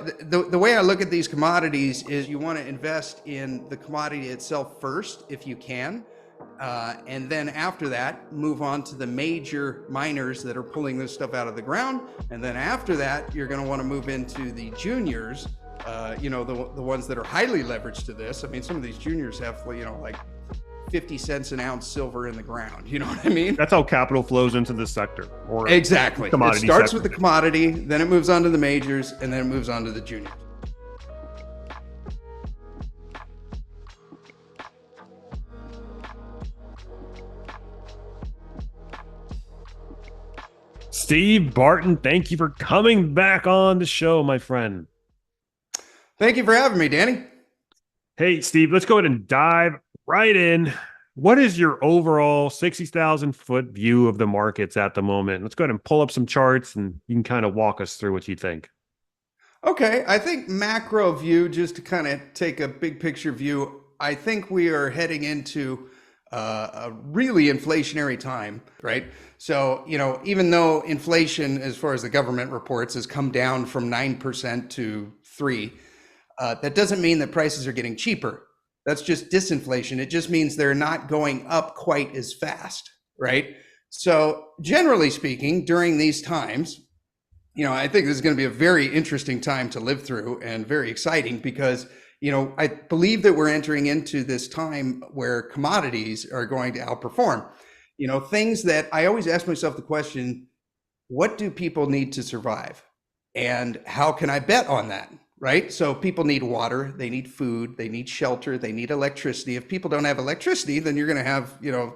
The way I look at these commodities is you want to invest in the commodity itself first, if you can. And then after that, move on to the major miners that are pulling this stuff out of the ground. And then after that, you're going to want to move into the juniors, the ones that are highly leveraged to this. I mean, some of these juniors have, like 50 cents an ounce silver in the ground. You know what I mean? That's how capital flows into the sector. Or exactly. It starts sector. with the commodity, then it moves on to the majors, and then it moves on to the juniors. Steve Barton, thank you for coming back on the show, my friend. Thank you for having me, Danny. Hey, Steve, let's go ahead and dive right in. What is your overall 60,000 foot view of the markets at the moment? Let's go ahead and pull up some charts and you can kind of walk us through what you think. Okay, I think macro view, just to kind of take a big picture view, I think we are heading into a really inflationary time, right? So, even though inflation, as far as the government reports, has come down from 9% to 3%, that doesn't mean that prices are getting cheaper. That's just disinflation. It just means they're not going up quite as fast, right? So generally speaking, during these times, I think this is going to be a very interesting time to live through and very exciting because, I believe that we're entering into this time where commodities are going to outperform. Things that I always ask myself the question, what do people need to survive? And how can I bet on that? Right? So people need water, they need food, they need shelter, they need electricity. If people don't have electricity, then you're going to have, they're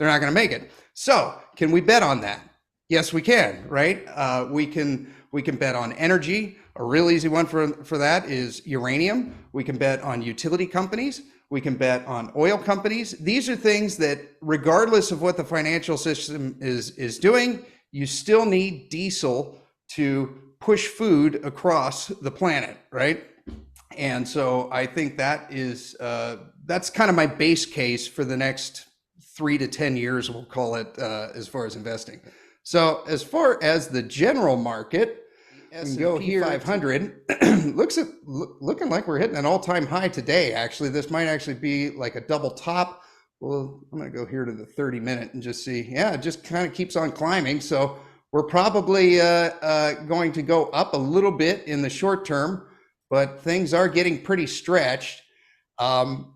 not going to make it. So can we bet on that? Yes, we can, right? We can bet on energy. A real easy one for that is uranium. We can bet on utility companies. We can bet on oil companies. These are things that, regardless of what the financial system is doing, you still need diesel to push food across the planet, right? And so I think that's kind of my base case for the next 3 to 10 years, we'll call it, as far as investing. So as far as the general market, S&P go here 500 looking like we're hitting an all-time high today. Actually, this might actually be like a double top. Well, I'm going to go here to the 30-minute and just see. Yeah, it just kind of keeps on climbing. So we're probably going to go up a little bit in the short term, but things are getting pretty stretched. I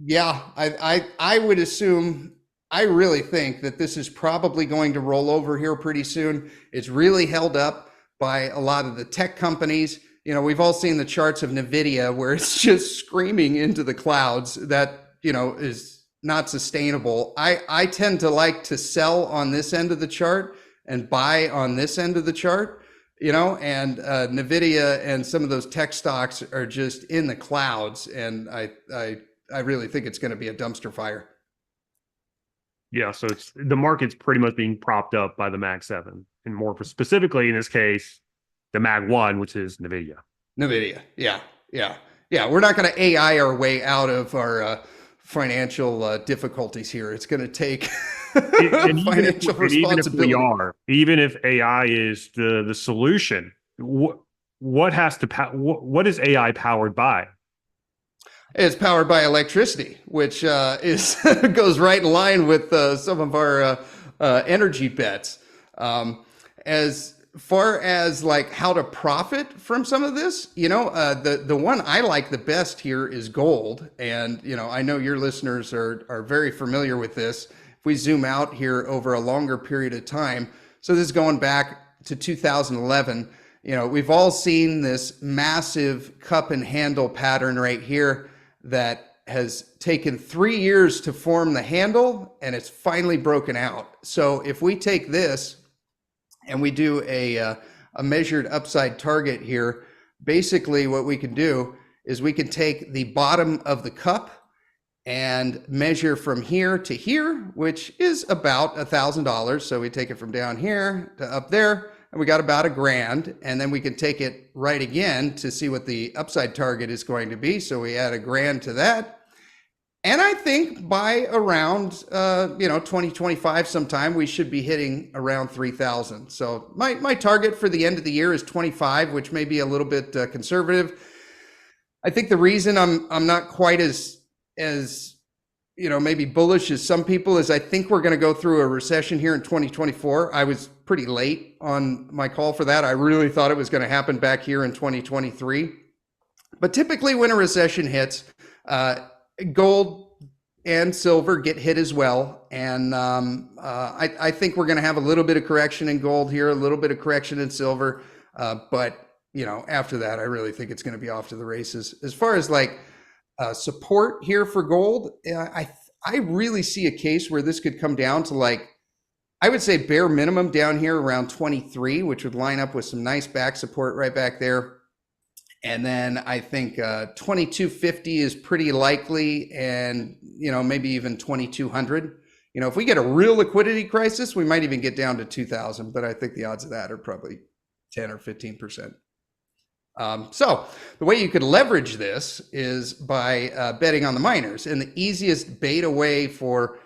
would assume, I really think that this is probably going to roll over here pretty soon. It's really held up by a lot of the tech companies. We've all seen the charts of NVIDIA where it's just screaming into the clouds. That, is not sustainable. I tend to like to sell on this end of the chart and buy on this end of the chart, and NVIDIA and some of those tech stocks are just in the clouds. And I really think it's going to be a dumpster fire. Yeah, so the market's pretty much being propped up by the Mag 7, and more specifically in this case, the Mag 1, which is NVIDIA. Yeah. We're not going to AI our way out of our financial difficulties here. It's going to take financial responsibility. Even if AI is the solution, what is AI powered by? It's powered by electricity, which goes right in line with some of our energy bets. As far as like how to profit from some of this, the one I like the best here is gold. And, I know your listeners are very familiar with this. If we zoom out here over a longer period of time, so this is going back to 2011, we've all seen this massive cup and handle pattern right here that has taken 3 years to form the handle, and it's finally broken out. So if we take this and we do a measured upside target here, basically what we can do is we can take the bottom of the cup and measure from here to here, which is about $1,000. So we take it from down here to up there, and we got about $1,000, and then we can take it right again to see what the upside target is going to be. So we add $1,000 to that. And I think by around 2025 sometime, we should be hitting around 3,000. So my target for the end of the year is 25, which may be a little bit conservative. I think the reason I'm not quite as maybe bullish as some people is I think we're going to go through a recession here in 2024. I was pretty late on my call for that. I really thought it was going to happen back here in 2023. But typically when a recession hits, gold and silver get hit as well. And I think we're going to have a little bit of correction in gold here, a little bit of correction in silver. But after that, I really think it's going to be off to the races. As far as like support here for gold, I really see a case where this could come down to like, I would say bare minimum down here around 23, which would line up with some nice back support right back there. And then I think 2250 is pretty likely, and maybe even 2200. If we get a real liquidity crisis, we might even get down to 2000, but I think the odds of that are probably 10 or 15%. So the way you could leverage this is by betting on the miners, and the easiest beta way for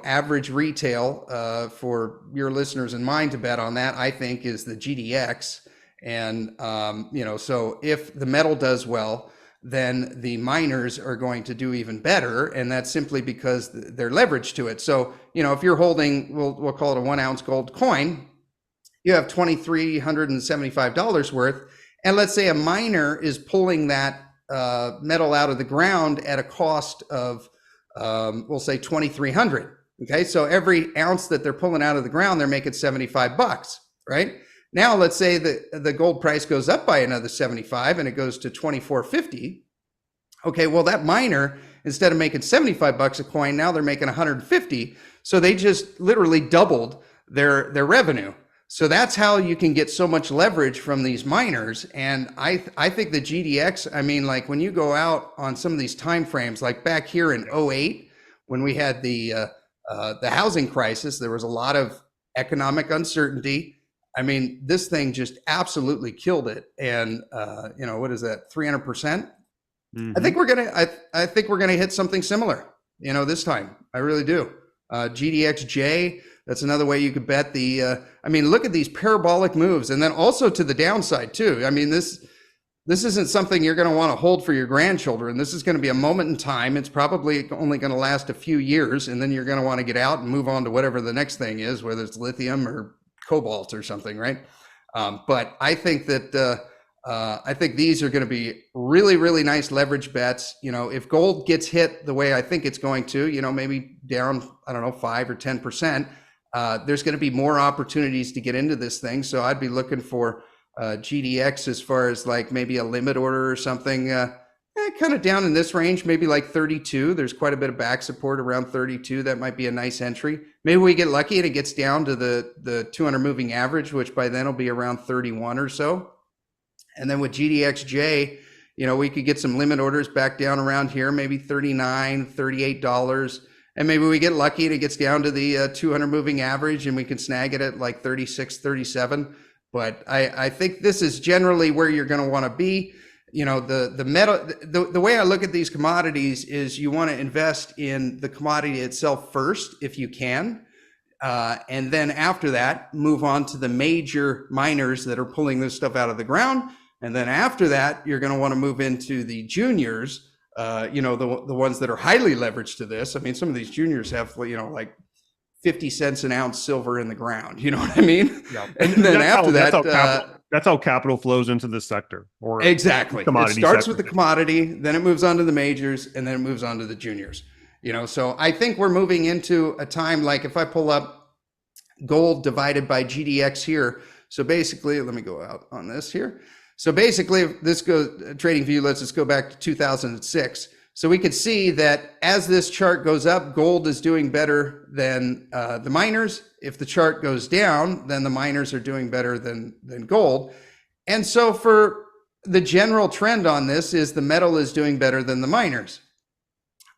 average retail for your listeners and mine to bet on that, I think, is the GDX. And so if the metal does well, then the miners are going to do even better, and that's simply because they're leveraged to it. So if you're holding, we'll call it a 1 ounce gold coin, you have $2,375 worth, and let's say a miner is pulling that metal out of the ground at a cost of we'll say 2,300. Okay, so every ounce that they're pulling out of the ground, they're making $75, right? Now, let's say that the gold price goes up by another 75 and it goes to 2,450. Okay, well, that miner, instead of making $75 a coin, now they're making 150. So they just literally doubled their revenue. So that's how you can get so much leverage from these miners. And I think the GDX, I mean, like when you go out on some of these time frames, like back here in 2008, when we had the housing crisis, there was a lot of economic uncertainty. I mean, this thing just absolutely killed it. And what is that? 300%. Mm-hmm. I think we're gonna hit something similar, this time. I really do. GDXJ, that's another way you could bet the, look at these parabolic moves, and then also to the downside too. I mean, this isn't something you're going to want to hold for your grandchildren. This is going to be a moment in time. It's probably only going to last a few years, and then you're going to want to get out and move on to whatever the next thing is, whether it's lithium or cobalt or something, right? But I think that I think these are going to be really, really nice leverage bets. If gold gets hit the way I think it's going to, maybe down, 5 or 10%, there's going to be more opportunities to get into this thing. So I'd be looking for GDX as far as like maybe a limit order or something, kind of down in this range, maybe like 32. There's quite a bit of back support around 32. That might be a nice entry. Maybe we get lucky and it gets down to the 200 moving average, which by then will be around 31 or so. And then with GDXJ, we could get some limit orders back down around here, maybe $39, $38. And maybe we get lucky and it gets down to the 200 moving average and we can snag it at like 36, 37. But I think this is generally where you're going to want to be. The metal, the way I look at these commodities is you want to invest in the commodity itself first, if you can. And then after that, move on to the major miners that are pulling this stuff out of the ground. And then after that, you're going to want to move into the juniors, the ones that are highly leveraged to this. I mean, some of these juniors have, like 50 cents an ounce silver in the ground. You know what I mean? Yeah. And then after that, that's how capital flows into the sector. Or exactly. It starts with the commodity, then it moves on to the majors, and then it moves on to the juniors. So I think we're moving into a time like if I pull up gold divided by GDX here. So basically, let me go out on this here. So basically, if this goes trading view, let's just go back to 2006. So we could see that as this chart goes up, gold is doing better than the miners. If the chart goes down, then the miners are doing better than gold. And so for the general trend on this is the metal is doing better than the miners.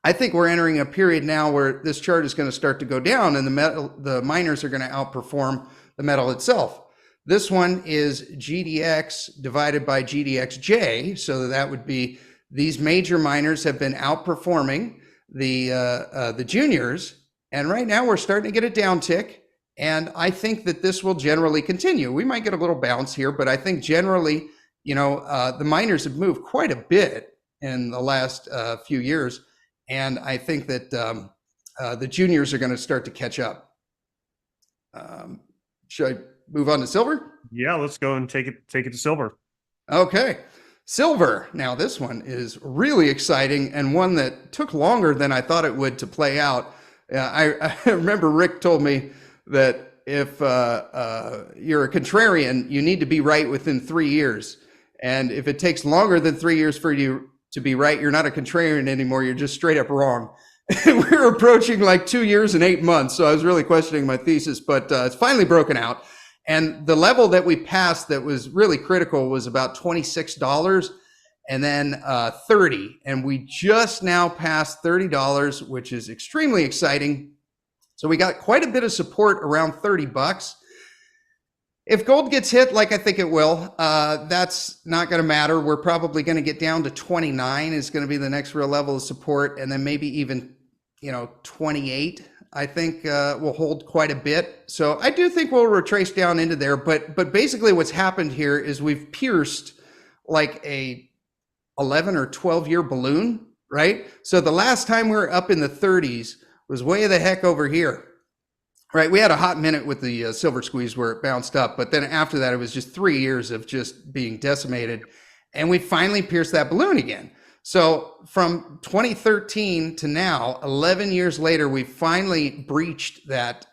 I think we're entering a period now where this chart is going to start to go down and the miners are going to outperform the metal itself. This one is GDX divided by GDXJ. So that would be these major miners have been outperforming the juniors, and right now we're starting to get a downtick. And I think that this will generally continue. We might get a little bounce here, but I think generally, the miners have moved quite a bit in the last few years, and I think that the juniors are going to start to catch up. Should I move on to silver? Yeah, let's go and take it to silver. Okay. Silver. Now, this one is really exciting and one that took longer than I thought it would to play out. I remember Rick told me that if you're a contrarian, you need to be right within 3 years. And if it takes longer than 3 years for you to be right, you're not a contrarian anymore. You're just straight up wrong. We're approaching like 2 years and 8 months. So I was really questioning my thesis, but it's finally broken out. And the level that we passed that was really critical was about $26 and then 30. And we just now passed $30, which is extremely exciting. So we got quite a bit of support around $30. If gold gets hit, like I think it will, that's not going to matter. We're probably going to get down to 29 is going to be the next real level of support. And then maybe even, 28, I think will hold quite a bit. So I do think we'll retrace down into there. But basically what's happened here is we've pierced like a 11 or 12 year balloon, right? So the last time we were up in the 30s was way the heck over here, right? We had a hot minute with the silver squeeze where it bounced up, but then after that, it was just 3 years of just being decimated. And we finally pierced that balloon again. So from 2013 to now, 11 years later, we finally breached that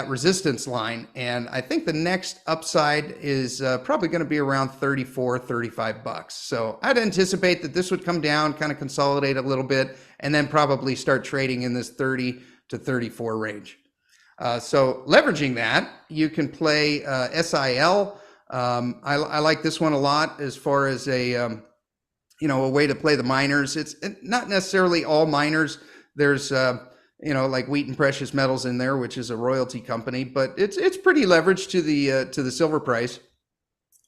resistance line. And I think the next upside is probably going to be around 34, $35. So I'd anticipate that this would come down, kind of consolidate a little bit, and then probably start trading in this 30 to 34 range. So leveraging that, you can play SIL. I like this one a lot as far as a way to play the miners. It's not necessarily all miners. There's like Wheaton Precious Metals in there, which is a royalty company, but it's pretty leveraged to the silver price.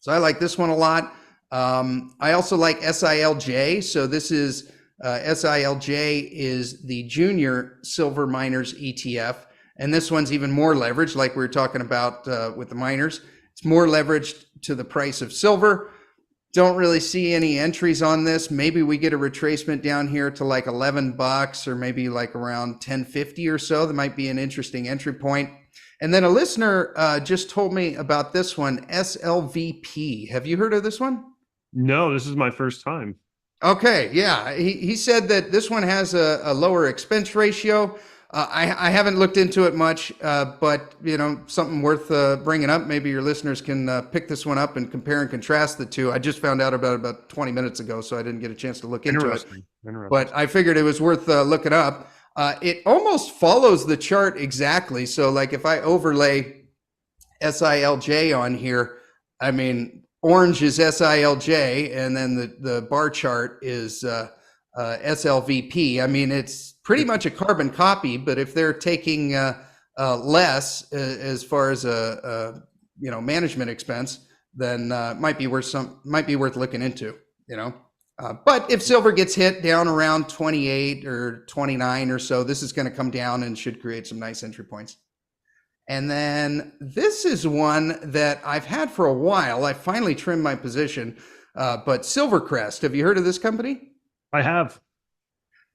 So I like this one a lot. I also like SILJ. So this is SILJ is the junior silver miners ETF, and this one's even more leveraged, like we were talking about with the miners. It's more leveraged to the price of silver. Don't really see any entries on this. Maybe we get a retracement down here to like $11 or maybe like around 10.50 or so. That might be an interesting entry point. And then a listener just told me about this one, SLVP. Have you heard of this one? No, this is my first time. Okay, yeah. He said that this one has a lower expense ratio. I haven't looked into it much, but something worth bringing up. Maybe your listeners can pick this one up and compare and contrast the two. I just found out about 20 minutes ago, so I didn't get a chance to look into it. But I figured it was worth looking up. It almost follows the chart exactly. So like if I overlay SILJ on here, I mean, orange is SILJ, and then the bar chart is SLVP. I mean, it's pretty much a carbon copy, but if they're taking less as far as a management expense, then might be worth looking into. But if silver gets hit down around 28 or 29 or so, this is going to come down and should create some nice entry points. And then this is one that I've had for a while. I finally trimmed my position, but Silvercrest. Have you heard of this company? I have.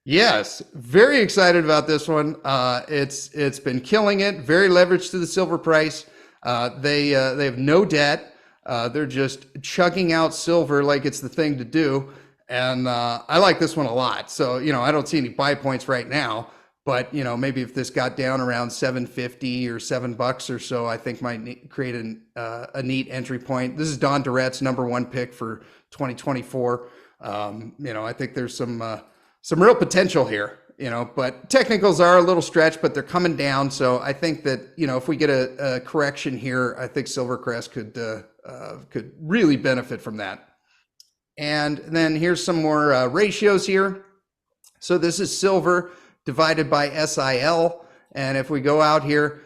Yes, very excited about this one. It's been killing it. Very leveraged to the silver price. They have no debt. They're just chugging out silver like it's the thing to do, and I like this one a lot. So I don't see any buy points right now, but maybe if this got down around 7.50 or $7 or so, I think might create a neat entry point. This is Don Duret's #1 pick for 2024. I think there's some real potential here, but technicals are a little stretched, but they're coming down. So I think that, if we get a correction here, I think Silvercrest could really benefit from that. And then here's some more ratios here. So this is silver divided by SIL. And if we go out here,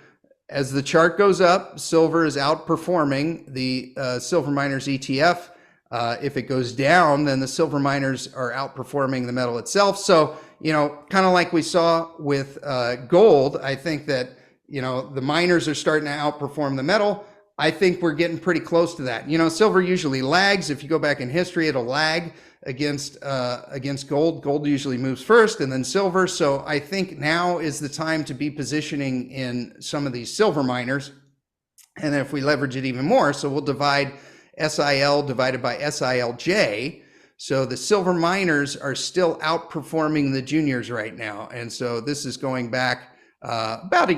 as the chart goes up, silver is outperforming the silver miners ETF. If it goes down, then the silver miners are outperforming the metal itself. So, kind of like we saw with gold, I think that, the miners are starting to outperform the metal. I think we're getting pretty close to that. Silver usually lags. If you go back in history, it'll lag against gold. Gold usually moves first and then silver. So I think now is the time to be positioning in some of these silver miners. And if we leverage it even more, so we'll divide SIL divided by SILJ. So the silver miners are still outperforming the juniors right now. And so this is going back about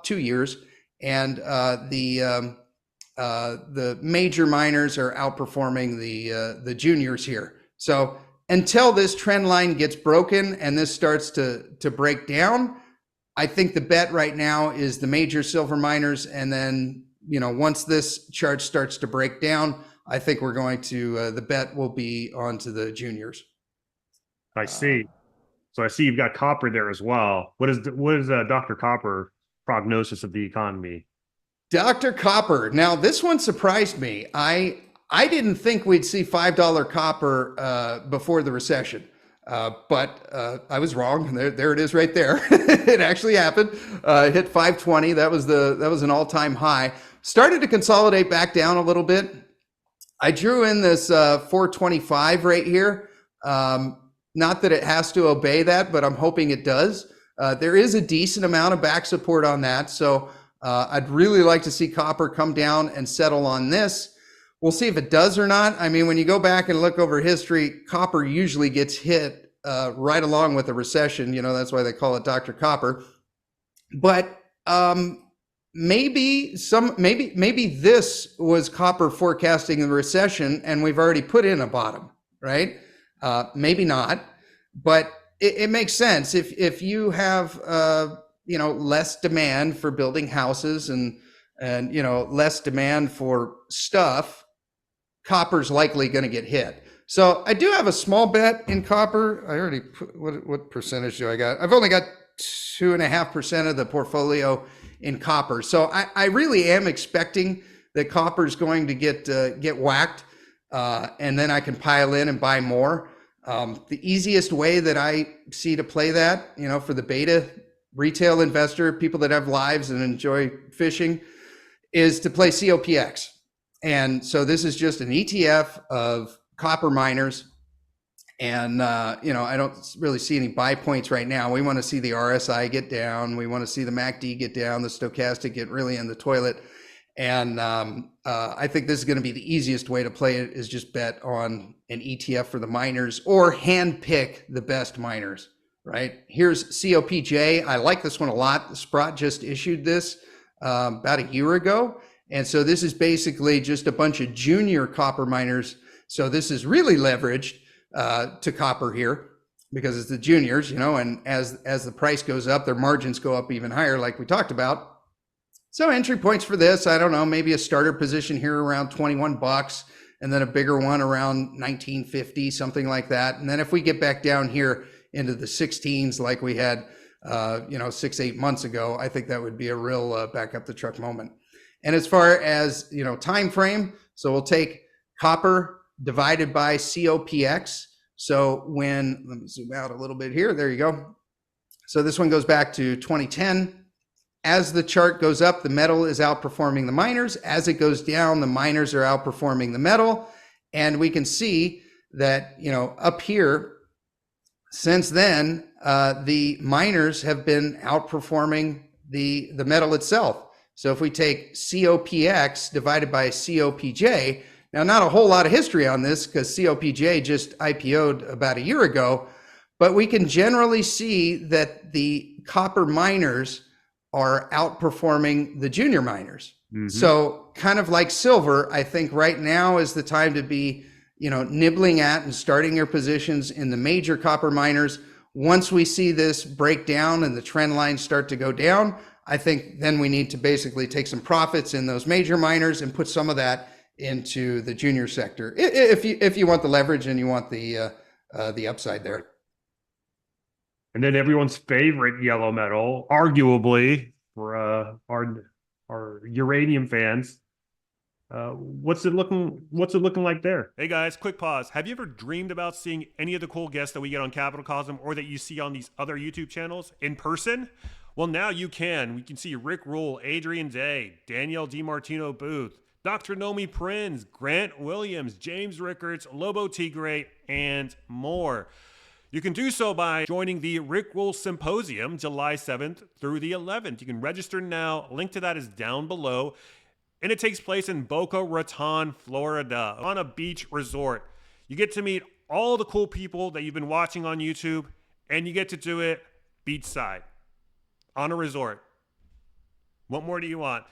2 years. And the major miners are outperforming the juniors here. So until this trend line gets broken and this starts to break down, I think the bet right now is the major silver miners. And then, once this chart starts to break down, I think we're going to, the bet will be onto the juniors. I see. So I see you've got copper there as well. What is Dr. Copper prognosis of the economy? Dr. Copper. Now, this one surprised me. I didn't think we'd see $5 copper before the recession, but I was wrong. There it is, right there. It actually happened. Hit 520. That was an all-time high. Started to consolidate back down a little bit. I drew in this 425 right here. Not that it has to obey that, but I'm hoping it does. There is a decent amount of back support on that. So I'd really like to see copper come down and settle on this. We'll see if it does or not. I mean, when you go back and look over history, copper usually gets hit right along with a recession. That's why they call it Dr. Copper. But maybe this was copper forecasting the recession, and we've already put in a bottom, right? Maybe not, but it makes sense if you have less demand for building houses and less demand for stuff. Copper's likely going to get hit. So I do have a small bet in copper. I already put, what percentage do I got? I've only got 2.5% of the portfolio in copper. So I really am expecting that copper is going to get whacked, and then I can pile in and buy more. The easiest way that I see to play that, for the beta retail investor, people that have lives and enjoy fishing, is to play COPX. And so this is just an ETF of copper miners. And, I don't really see any buy points right now. We want to see the RSI get down. We want to see the MACD get down, the stochastic get really in the toilet. And I think this is going to be the easiest way to play it, is just bet on an ETF for the miners or hand pick the best miners, right? Here's COPJ. I like this one a lot. Sprott just issued this about a year ago. And so this is basically just a bunch of junior copper miners. So this is really leveraged to copper here because it's the juniors, and as the price goes up, their margins go up even higher, like we talked about. So entry points for this, I don't know, maybe a starter position here around $21 and then a bigger one around $19.50, something like that. And then if we get back down here into the 16s like we had 6-8 months ago, I think that would be a real back up the truck moment. And as far as time frame, so we'll take copper divided by COPX. So let me zoom out a little bit here, there you go. So this one goes back to 2010. As the chart goes up, the metal is outperforming the miners. As it goes down, the miners are outperforming the metal. And we can see that, up here, since then, the miners have been outperforming the metal itself. So if we take COPX divided by COPJ, now not a whole lot of history on this because COPJ just IPO'd about a year ago, but we can generally see that the copper miners are outperforming the junior miners. Mm-hmm. So kind of like silver, I think right now is the time to be, nibbling at and starting your positions in the major copper miners. Once we see this break down and the trend lines start to go down, I think then we need to basically take some profits in those major miners and put some of that into the junior sector, if you want the leverage and you want the upside there. And then everyone's favorite yellow metal, arguably for our uranium fans, What's it looking like there? Hey guys, quick pause. Have you ever dreamed about seeing any of the cool guests that we get on Capital Cosm or that you see on these other YouTube channels in person? Well, now you can. We can see Rick Rule, Adrian Day, Danielle DiMartino Booth, Dr. Nomi Prinz, Grant Williams, James Rickards, Lobo Tigre, and more. You can do so by joining the Rick Rule Symposium July 7th through the 11th. You can register now. Link to that is down below. And it takes place in Boca Raton, Florida, on a beach resort. You get to meet all the cool people that you've been watching on YouTube, and you get to do it beachside on a resort. What more do you want?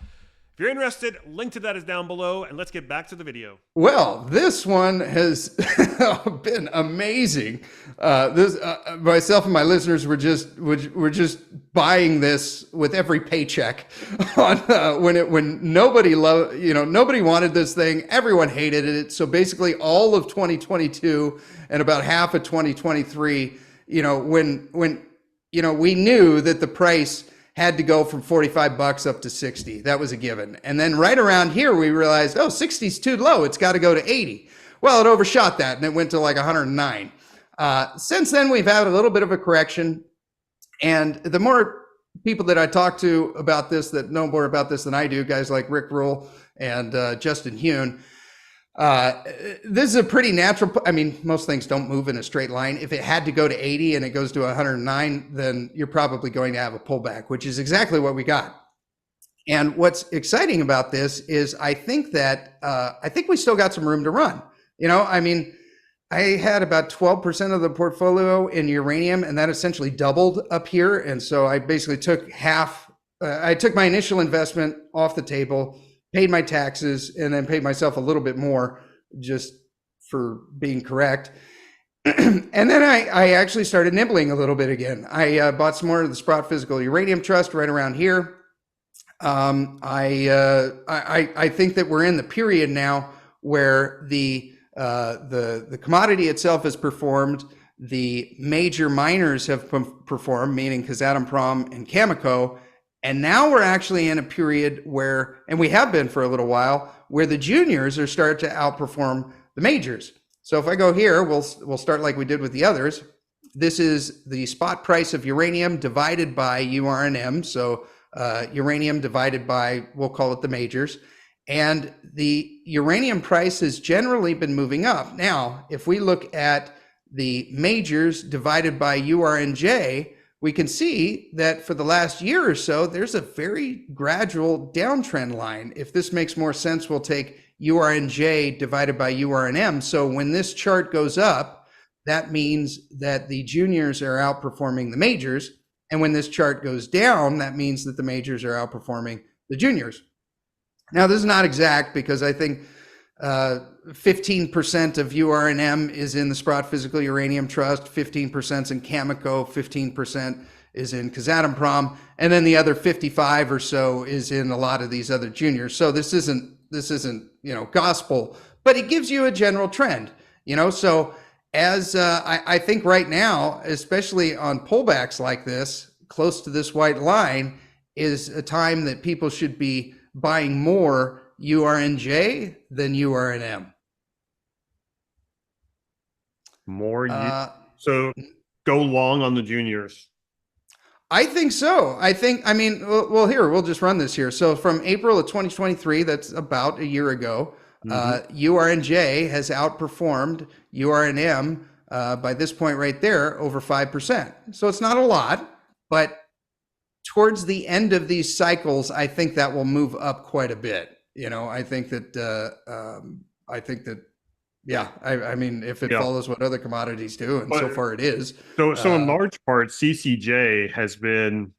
If you're interested, link to that is down below, and let's get back to the video. Well, this one has been amazing. Myself and my listeners were just buying this with every paycheck. On when nobody nobody wanted this thing, everyone hated it. So basically, all of 2022 and about half of 2023, when we knew that the price had to go from 45 bucks up to 60. That was a given. And then right around here, we realized, 60 is too low. It's got to go to 80. Well, it overshot that and it went to like 109. Since then, we've had a little bit of a correction. And the more people that I talk to about this that know more about this than I do, guys like Rick Rule and Justin Hune, this is a pretty natural. I mean, most things don't move in a straight line. If it had to go to 80 and it goes to 109, then you're probably going to have a pullback, which is exactly what we got. And what's exciting about this is I think we still got some room to run. I had about 12% of the portfolio in uranium, and that essentially doubled up here. And so I basically took half. I took my initial investment off the table, paid my taxes, and then paid myself a little bit more just for being correct. And then I actually started nibbling a little bit again. I bought some more of the Sprott Physical Uranium Trust right around here. I think that we're in the period now where the commodity itself has performed. The major miners have performed, meaning Kazatomprom and Cameco. And now we're actually in a period where, and we have been for a little while, where the juniors are starting to outperform the majors. So if I go here, we'll start like we did with the others. This is the spot price of uranium divided by URNM. So uranium divided by, we'll call it the majors. And the uranium price has generally been moving up. Now, if we look at the majors divided by URNJ, we can see that for the last year or so, there's a very gradual downtrend line. If this makes more sense, we'll take URNJ divided by URNM. So when this chart goes up, that means that the juniors are outperforming the majors. And when this chart goes down, that means that the majors are outperforming the juniors. Now, this is not exact because I think 15% of URNM is in the Sprott Physical Uranium Trust, 15% is in Cameco, 15% is in Kazatomprom, and then the other 55 or so is in a lot of these other juniors. So this isn't gospel, but it gives you a general trend. So as I think right now, especially on pullbacks like this, close to this white line, is a time that people should be buying more URNJ than URNM. So go long on the juniors. I think so. Here, we'll just run this here. So from April of 2023, that's about a year ago, URNJ has outperformed URNM by this point right there over 5%. So it's not a lot, but towards the end of these cycles, I think that will move up quite a bit. I think that if it follows what other commodities do, and so far it is. So in large part, CCJ has been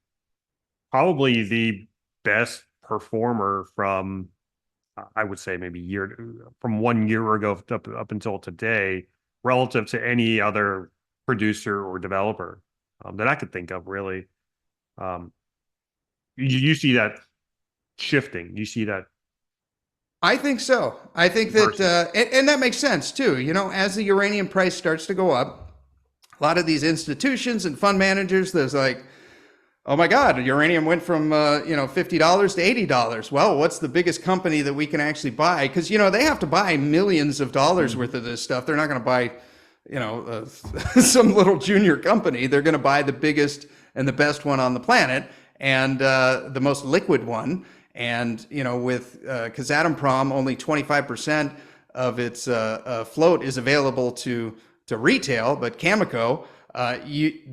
probably the best performer from, I would say maybe from 1 year ago up until today, relative to any other producer or developer that I could think of, really. You see that shifting. You see that. I think so. I think that, and that makes sense too. As the uranium price starts to go up, a lot of these institutions and fund managers, there's like, Oh my God, uranium went from $50 to $80. Well, what's the biggest company that we can actually buy? Because they have to buy millions of dollars worth of this stuff. They're not going to buy, some little junior company. They're going to buy the biggest and the best one on the planet, and the most liquid one. And with Kazatomprom, only 25% of its float is available to retail, but Cameco,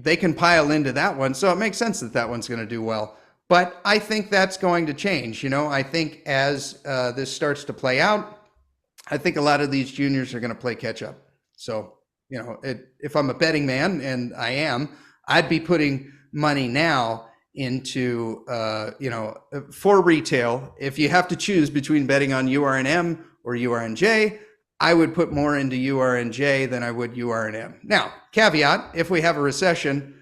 they can pile into that one. So it makes sense that that one's going to do well. But I think that's going to change. I think as this starts to play out, I think a lot of these juniors are going to play catch up. So, if I'm a betting man, and I am, I'd be putting money now into, for retail. If you have to choose between betting on URNM or URNJ, I would put more into URNJ than I would URNM. Now, caveat, if we have a recession,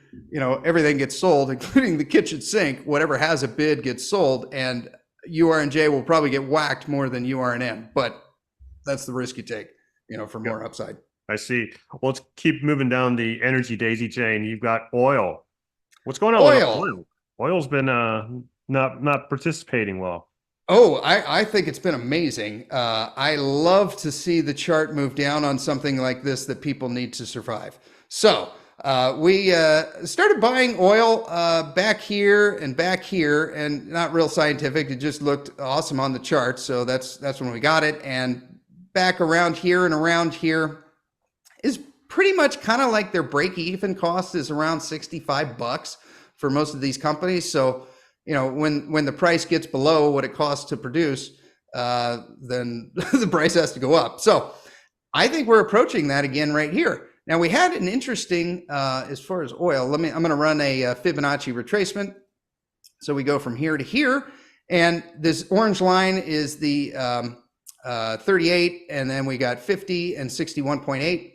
everything gets sold, including the kitchen sink. Whatever has a bid gets sold, and URNJ will probably get whacked more than URNM. But that's the risk you take, for more upside. I see. Well, let's keep moving down the energy daisy chain. You've got oil. What's going on with oil? Oil's been not participating well. Oh, I think it's been amazing. I love to see the chart move down on something like this that people need to survive. So we started buying oil back here, and not real scientific. It just looked awesome on the chart. So that's when we got it. And back around here and around here is pretty much kind of like their break-even cost is around $65 for most of these companies. So when the price gets below what it costs to produce, then the price has to go up. So I think we're approaching that again right here. Now we had an interesting, as far as oil, I'm going to run a Fibonacci retracement. So we go from here to here, and this orange line is the 38, and then we got 50 and 61.8.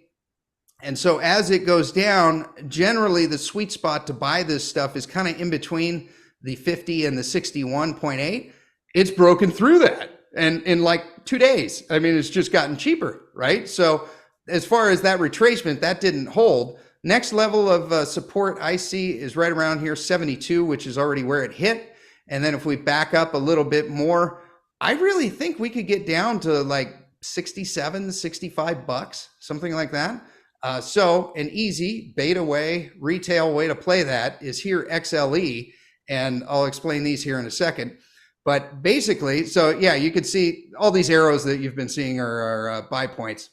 And so as it goes down, generally the sweet spot to buy this stuff is kind of in between the 50 and the 61.8. It's broken through that, and in like 2 days. I mean, it's just gotten cheaper, right? So as far as that retracement, that didn't hold. Next level of support I see is right around here, 72, which is already where it hit. And then if we back up a little bit more, I really think we could get down to like 67, $65, something like that. So an easy beta way, retail way to play that is here XLE, and I'll explain these here in a second. But basically, so yeah, you can see all these arrows that you've been seeing are buy points,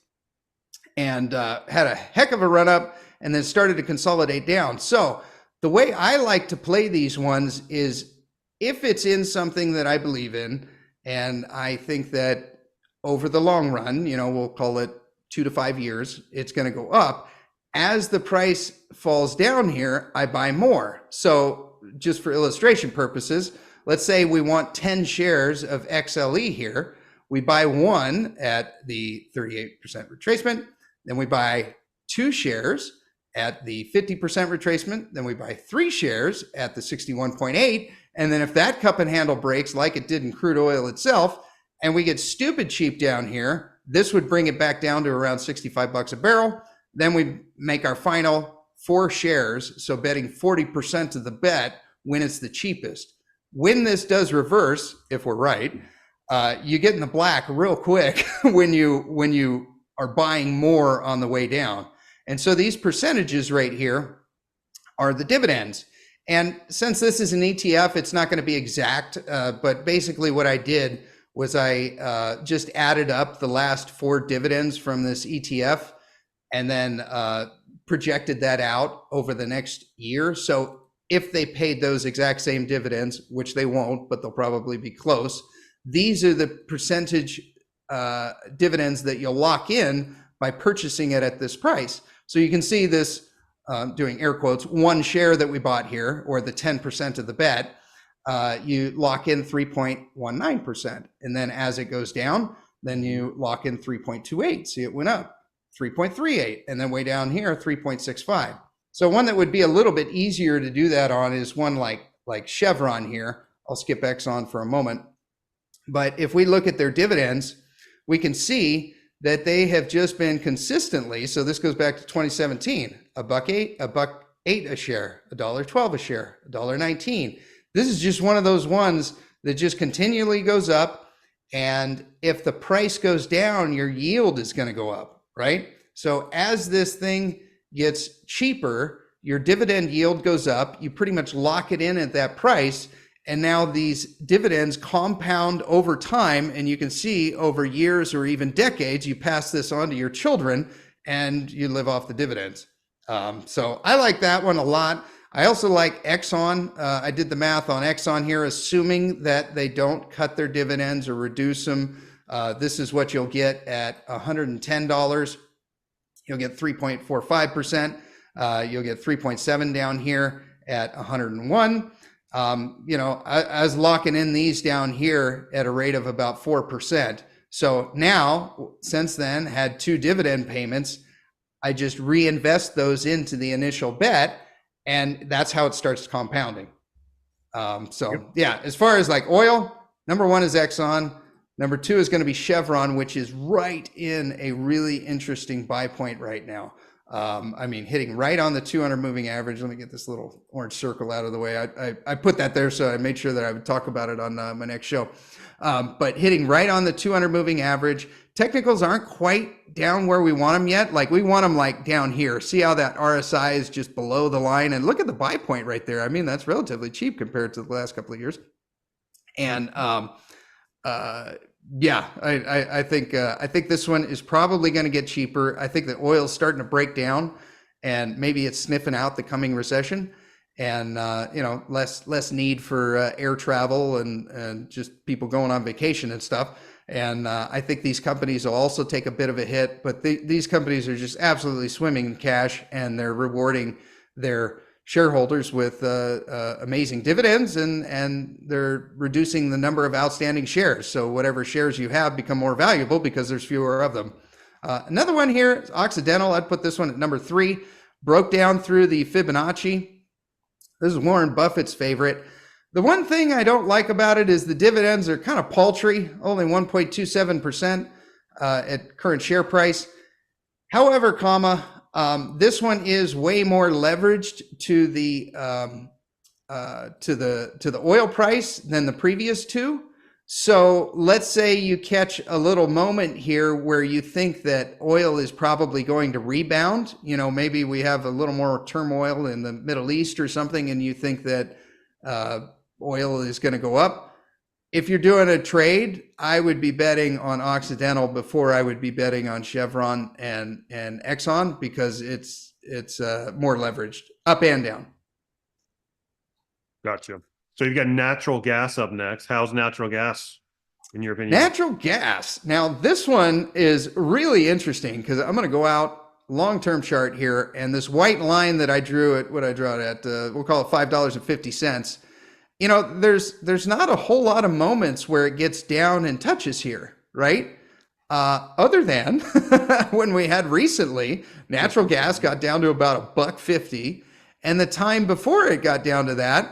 and had a heck of a run up and then started to consolidate down. So the way I like to play these ones is if it's in something that I believe in, and I think that over the long run, we'll call it 2 to 5 years, it's going to go up. As the price falls down here, I buy more. So just for illustration purposes, let's say we want 10 shares of XLE here. We buy one at the 38% retracement, then we buy 2 shares at the 50% retracement, then we buy 3 shares at the 61.8, and then if that cup and handle breaks like it did in crude oil itself, and we get stupid cheap down here, this would bring it back down to around $65 a barrel. Then we make our final 4 shares, so betting 40% of the bet when it's the cheapest. When this does reverse, if we're right, you get in the black real quick when you are buying more on the way down. And so these percentages right here are the dividends. And since this is an ETF, it's not going to be exact, but basically what I did was I just added up the last 4 dividends from this ETF and then projected that out over the next year. So if they paid those exact same dividends, which they won't, but they'll probably be close, these are the percentage dividends that you'll lock in by purchasing it at this price. So you can see this, doing air quotes, 1 share that we bought here, or the 10% of the bet, you lock in 3.19%. And then as it goes down, then you lock in 3.28. See, it went up 3.38, and then way down here, 3.65. So one that would be a little bit easier to do that on is one like Chevron here. I'll skip Exxon for a moment. But if we look at their dividends, we can see that they have just been consistently, so this goes back to 2017, $1.08, $1.08 a share, $1.12 a share, $1.19. This is just one of those ones that just continually goes up. And if the price goes down, your yield is going to go up, right? So as this thing gets cheaper, your dividend yield goes up. You pretty much lock it in at that price. And now these dividends compound over time. And you can see over years or even decades, you pass this on to your children and you live off the dividends. So I like that one a lot. I also like Exxon. I did the math on Exxon here, assuming that they don't cut their dividends or reduce them. This is what you'll get at $110. You'll get 3.45%. You'll get 3.7 down here at 101. I was locking in these down here at a rate of about 4%. So now, since then, had 2 dividend payments. I just reinvest those into the initial bet, and that's how it starts compounding. Yeah, as far as like oil, number 1 is Exxon. Number 2 is going to be Chevron, which is right in a really interesting buy point right now. Hitting right on the 200 moving average. Let me get this little orange circle out of the way. I put that there, so I made sure that I would talk about it on my next show. But hitting right on the 200 moving average. Technicals aren't quite down where we want them yet. Like we want them like down here. See how that RSI is just below the line, and look at the buy point right there. I mean, that's relatively cheap compared to the last couple of years. And yeah, I think this one is probably going to get cheaper. I think the oil's starting to break down, and maybe it's sniffing out the coming recession, and less need for air travel and just people going on vacation and stuff. And I think these companies will also take a bit of a hit, but these companies are just absolutely swimming in cash, and they're rewarding their shareholders with amazing dividends, and they're reducing the number of outstanding shares. So whatever shares you have become more valuable because there's fewer of them. Another one here is Occidental. I'd put this one at number 3. Broke down through the Fibonacci. This is Warren Buffett's favorite. The one thing I don't like about it is the dividends are kind of paltry, only 1.27% at current share price. However, this one is way more leveraged to the oil price than the previous 2. So let's say you catch a little moment here where you think that oil is probably going to rebound. Maybe we have a little more turmoil in the Middle East or something, and you think that oil is going to go up. If you're doing a trade, I would be betting on Occidental before I would be betting on Chevron and Exxon, because it's more leveraged up and down. Gotcha. So you've got natural gas up next. How's natural gas in your opinion? Natural gas. Now this one is really interesting because I'm going to go out long-term chart here, and this white line that I drew at we'll call it $5.50. There's not a whole lot of moments where it gets down and touches here, right? Other than when we had recently, natural gas got down to about $1.50, and the time before it got down to that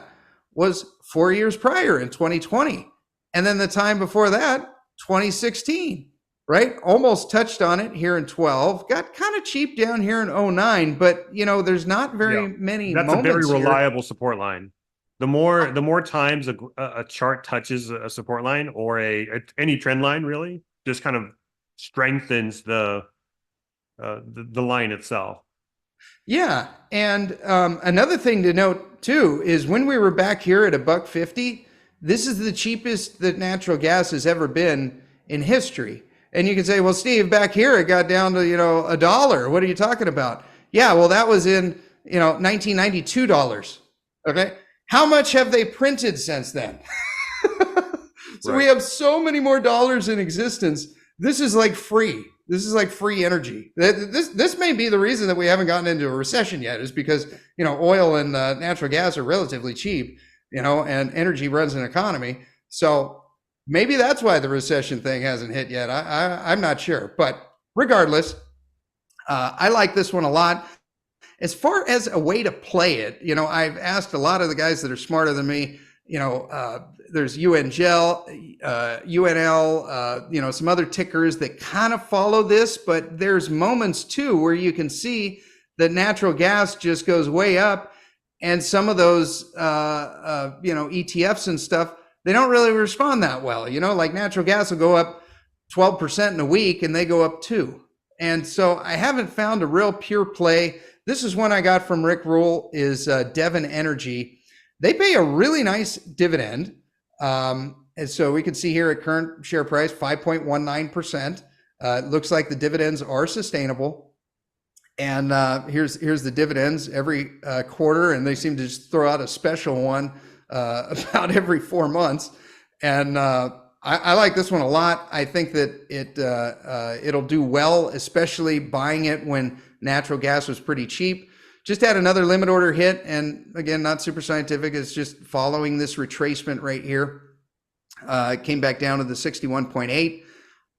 was 4 years prior in 2020. And then the time before that, 2016, right? Almost touched on it here in 12, got kind of cheap down here in 09, but there's not very many That's moments. That's a very reliable support line. The more times a chart touches a support line or any trend line, really just kind of strengthens the line itself. Yeah, and another thing to note too is when we were back here at $1.50, this is the cheapest that natural gas has ever been in history. And you can say, well, Steve, back here it got down to $1. What are you talking about? Yeah, well, that was in $1992. Okay. How much have they printed since then? So right. We have so many more dollars in existence. This is like free. This is like free energy. This may be the reason that we haven't gotten into a recession yet, is because, oil and natural gas are relatively cheap, and energy runs an economy. So maybe that's why the recession thing hasn't hit yet. I'm not sure. But regardless, I like this one a lot. As far as a way to play it, I've asked a lot of the guys that are smarter than me, there's UNGL, UNL, some other tickers that kind of follow this, but there's moments too where you can see that natural gas just goes way up, and some of those ETFs and stuff, they don't really respond that well. Like natural gas will go up 12% in a week, and they go up 2. And so I haven't found a real pure play. This is one I got from Rick Rule, is Devon Energy. They pay a really nice dividend. And so we can see here at current share price, 5.19%. It looks like the dividends are sustainable. And here's the dividends every quarter, and they seem to just throw out a special one about every 4 months. And I like this one a lot. I think that it'll do well, especially buying it when natural gas was pretty cheap. Just had another limit order hit, and again, not super scientific. It's just following this retracement right here. It came back down to the 61.8.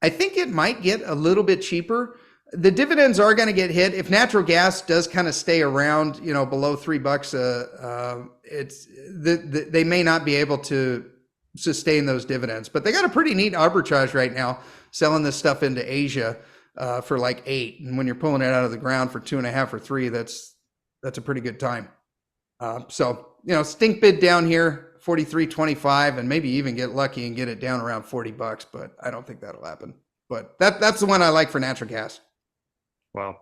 I think it might get a little bit cheaper. The dividends are going to get hit if natural gas does kind of stay around, below $3. They may not be able to sustain those dividends, but they got a pretty neat arbitrage right now, selling this stuff into Asia for like 8, and when you're pulling it out of the ground for 2.5 or 3, that's a pretty good time. So stink bid down here, 43.25, and maybe even get lucky and get it down around $40, but I don't think that'll happen. But that's the one I like for natural gas. Wow.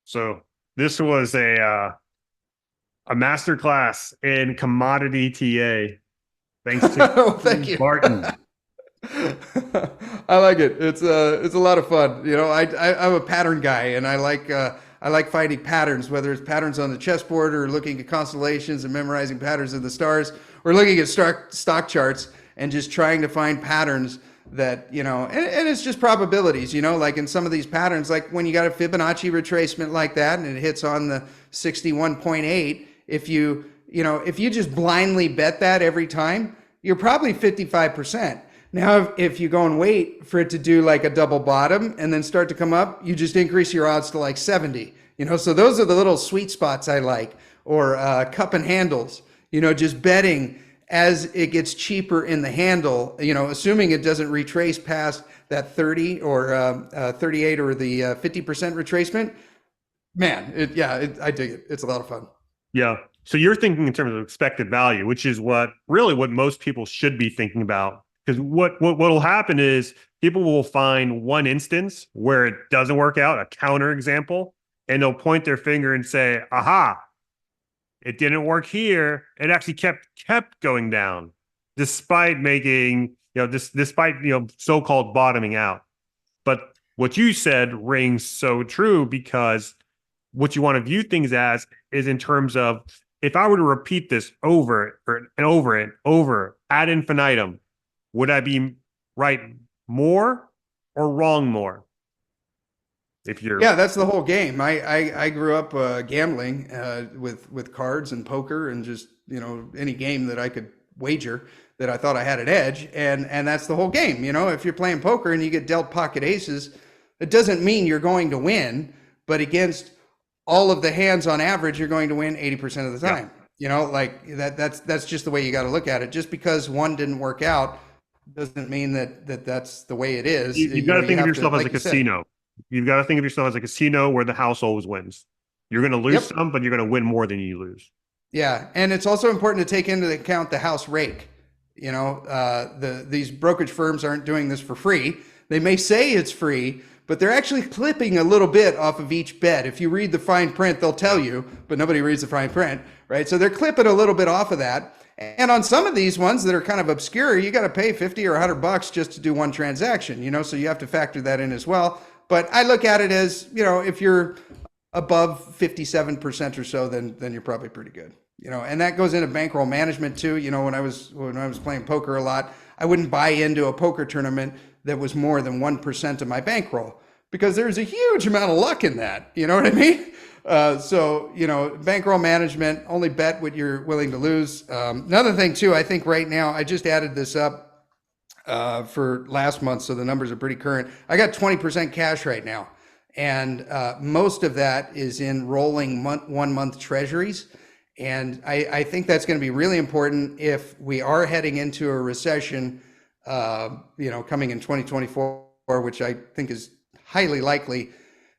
So this was a masterclass in commodity TA. Thanks to thank you, Barton. I like it. It's a lot of fun. I'm a pattern guy, and I like finding patterns, whether it's patterns on the chessboard or looking at constellations and memorizing patterns of the stars, or looking at stock charts and just trying to find patterns that, and it's just probabilities, like in some of these patterns, like when you got a Fibonacci retracement like that and it hits on the 61.8, if you just blindly bet that every time, you're probably 55%. Now, if you go and wait for it to do like a double bottom and then start to come up, you just increase your odds to like 70. So those are the little sweet spots I like, or cup and handles. Just betting as it gets cheaper in the handle. Assuming it doesn't retrace past that 30 or 38 or the 50% retracement. Man, I dig it. It's a lot of fun. Yeah. So you're thinking in terms of expected value, which is what most people should be thinking about. Because what will happen is people will find one instance where it doesn't work out, a counter example, and they'll point their finger and say, aha, it didn't work here. It actually kept going down despite making, despite so-called bottoming out. But what you said rings so true, because what you want to view things as is in terms of, if I were to repeat this over and over and over ad infinitum, would I be right more or wrong more? That's the whole game. I grew up gambling with cards and poker and just any game that I could wager that I thought I had an edge, and that's the whole game. If you're playing poker and you get dealt pocket aces, it doesn't mean you're going to win, but against all of the hands on average, you're going to win 80% of the time. That's just the way you got to look at it. Just because one didn't work out doesn't mean that's the way it is. You've got to think of yourself as a casino. You've got to think of yourself as a casino where the house always wins. You're going to lose some, but you're going to win more than you lose. Yeah, and it's also important to take into account the house rake. These brokerage firms aren't doing this for free. They may say it's free, but they're actually clipping a little bit off of each bet. If you read the fine print, they'll tell you, but nobody reads the fine print, right? So they're clipping a little bit off of that. And on some of these ones that are kind of obscure, you got to pay 50 or $100 just to do one transaction, so you have to factor that in as well. But I look at it as, if you're above 57% or so, then you're probably pretty good, and that goes into bankroll management too. When I was playing poker a lot, I wouldn't buy into a poker tournament that was more than 1% of my bankroll, because there's a huge amount of luck in that. You know what I mean? So, bankroll management, only bet what you're willing to lose. Another thing too, I think right now, I just added this up for last month, so the numbers are pretty current. I got 20% cash right now, and most of that is in rolling 1 month treasuries. And I think that's going to be really important if we are heading into a recession, coming in 2024, which I think is highly likely.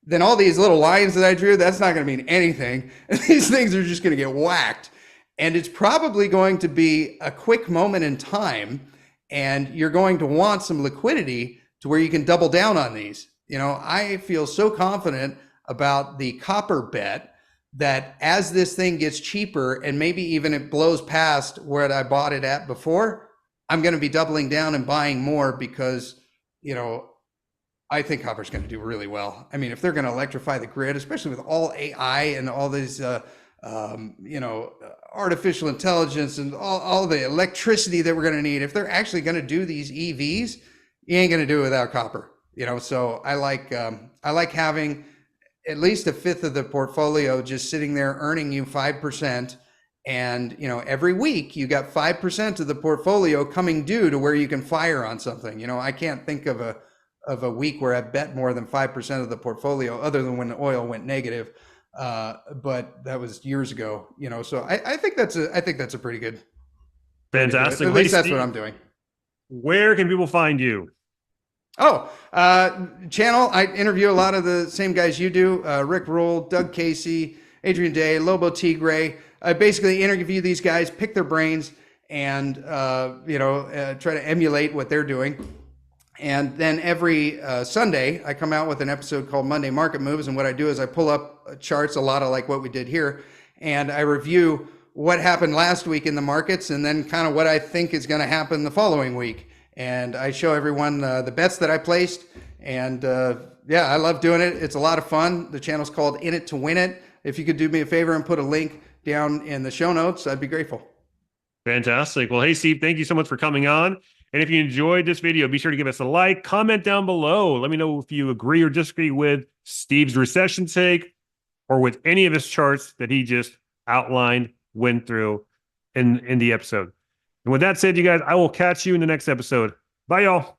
then all these little lines that I drew, that's not going to mean anything. And these things are just going to get whacked. And it's probably going to be a quick moment in time. And you're going to want some liquidity to where you can double down on these. I feel so confident about the copper bet that as this thing gets cheaper and maybe even it blows past where I bought it at before, I'm going to be doubling down and buying more because, I think copper's going to do really well. I mean, if they're going to electrify the grid, especially with all AI and all these, artificial intelligence and all the electricity that we're going to need, if they're actually going to do these EVs, you ain't going to do it without copper. So I like having at least a fifth of the portfolio just sitting there earning you 5%. And, every week you got 5% of the portfolio coming due to where you can fire on something. I can't think of a week where I bet more than 5% of the portfolio other than when the oil went negative. But that was years ago, so I think that's a pretty good. Fantastic. At least that's what I'm doing. Where can people find you? Channel. I interview a lot of the same guys you do. Rick Rule, Doug Casey, Adrian Day, Lobo Tigre. I basically interview these guys, pick their brains, and try to emulate what they're doing. And then every Sunday, I come out with an episode called Monday Market Moves. And what I do is I pull up charts, a lot of like what we did here, and I review what happened last week in the markets and then kind of what I think is going to happen the following week. And I show everyone the bets that I placed. And I love doing it. It's a lot of fun. The channel's called In It to Win It. If you could do me a favor and put a link down in the show notes, I'd be grateful. Fantastic. Well, hey, Steve, thank you so much for coming on. And if you enjoyed this video, be sure to give us a like, comment down below. Let me know if you agree or disagree with Steve's recession take or with any of his charts that he just outlined, went through in the episode. And with that said, you guys, I will catch you in the next episode. Bye, y'all.